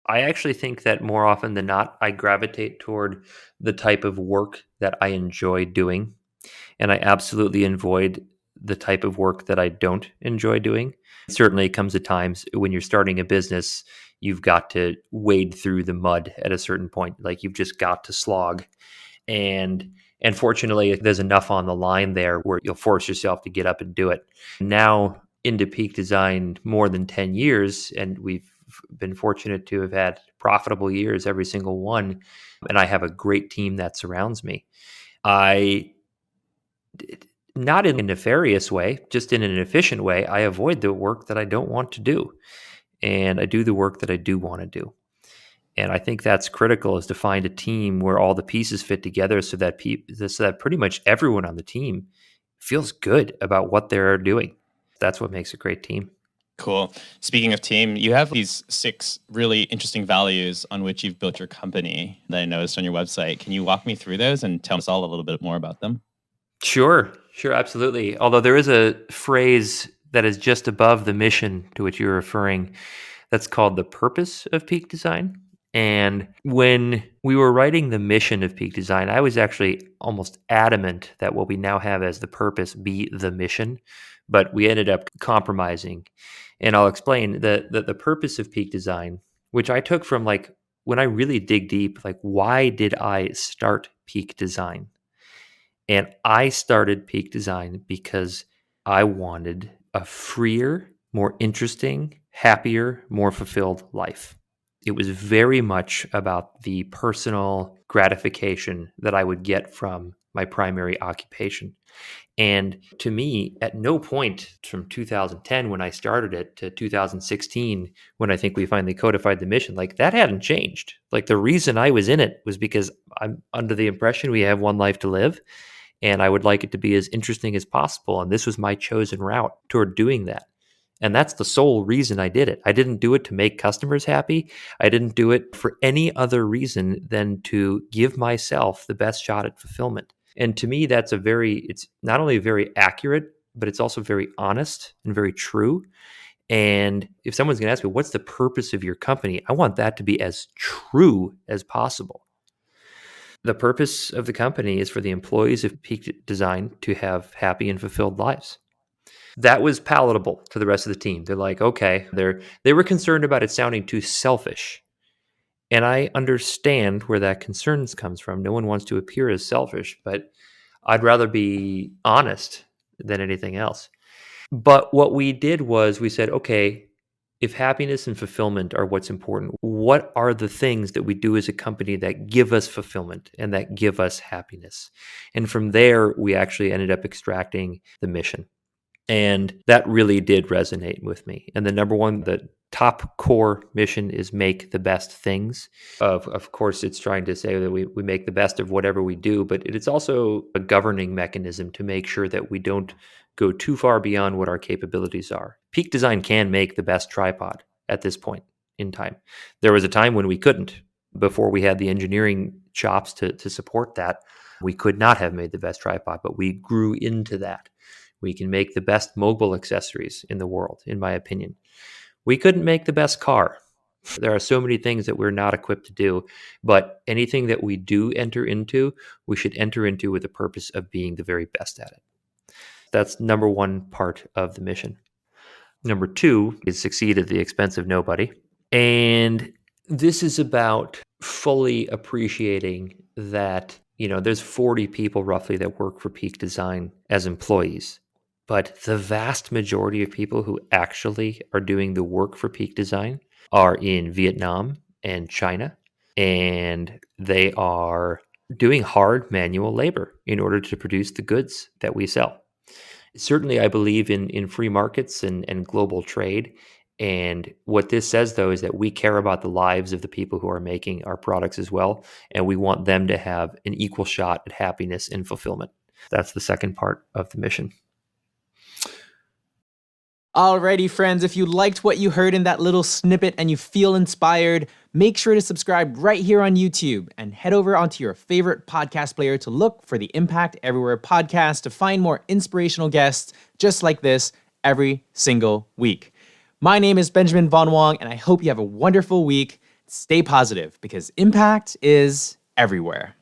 I actually think that more often than not, I gravitate toward the type of work that I enjoy doing. And I absolutely avoid the type of work that I don't enjoy doing. Certainly, it comes at times when you're starting a business, you've got to wade through the mud at a certain point. Like you've just got to slog. And fortunately, there's enough on the line there where you'll force yourself to get up and do it. Now, into peak design more than 10 years, and we've been fortunate to have had profitable years, every single one. And I have a great team that surrounds me. I Not in a nefarious way, just in an efficient way, I avoid the work that I don't want to do. And I do the work that I do want to do. And I think that's critical, is to find a team where all the pieces fit together so that so that pretty much everyone on the team feels good about what they're doing. That's what makes a great team. Cool. Speaking of team, you have these 6 really interesting values on which you've built your company that I noticed on your website. Can you walk me through those and tell us all a little bit more about them? Sure, absolutely. Although there is a phrase that is just above the mission to which you're referring, that's called the purpose of peak design. And when we were writing the mission of peak design, I was actually almost adamant that what we now have as the purpose be the mission, but we ended up compromising. And I'll explain that the purpose of peak design, which I took from, like, when I really dig deep, like, why did I start peak design? And I started peak design because I wanted a freer, more interesting, happier, more fulfilled life. It was very much about the personal gratification that I would get from my primary occupation. And to me, at no point from 2010 when I started it to 2016, when I think we finally codified the mission, like, that hadn't changed. Like, the reason I was in it was because I'm under the impression we have one life to live, and I would like it to be as interesting as possible. And this was my chosen route toward doing that. And that's the sole reason I did it. I didn't do it to make customers happy. I didn't do it for any other reason than to give myself the best shot at fulfillment. And to me, it's not only very accurate, but it's also very honest and very true. And if someone's going to ask me, what's the purpose of your company? I want that to be as true as possible. The purpose of the company is for the employees of Peak Design to have happy and fulfilled lives. That was palatable to the rest of the team. They're like, okay, they were concerned about it sounding too selfish. And I understand where that concern comes from. No one wants to appear as selfish, but I'd rather be honest than anything else. But what we did was we said, okay, if happiness and fulfillment are what's important, what are the things that we do as a company that give us fulfillment and that give us happiness? And from there, we actually ended up extracting the mission. And that really did resonate with me. And the top core mission is make the best things. Of course, it's trying to say that we make the best of whatever we do, but it's also a governing mechanism to make sure that we don't go too far beyond what our capabilities are. Peak Design can make the best tripod at this point in time. There was a time when we couldn't. Before we had the engineering chops to support that, we could not have made the best tripod, but we grew into that. We can make the best mobile accessories in the world, in my opinion. We couldn't make the best car. There are so many things that we're not equipped to do, but anything that we do enter into, we should enter into with the purpose of being the very best at it. That's number one part of the mission. Number 2 is succeed at the expense of nobody. And this is about fully appreciating that, there's 40 people roughly that work for Peak Design as employees. But the vast majority of people who actually are doing the work for Peak Design are in Vietnam and China, and they are doing hard manual labor in order to produce the goods that we sell. Certainly, I believe in free markets and global trade. And what this says, though, is that we care about the lives of the people who are making our products as well. And we want them to have an equal shot at happiness and fulfillment. That's the second part of the mission. Alrighty, friends, if you liked what you heard in that little snippet and you feel inspired, make sure to subscribe right here on YouTube and head over onto your favorite podcast player to look for the Impact Everywhere podcast to find more inspirational guests just like this every single week. My name is Benjamin Von Wong, and I hope you have a wonderful week. stay positive because impact is everywhere.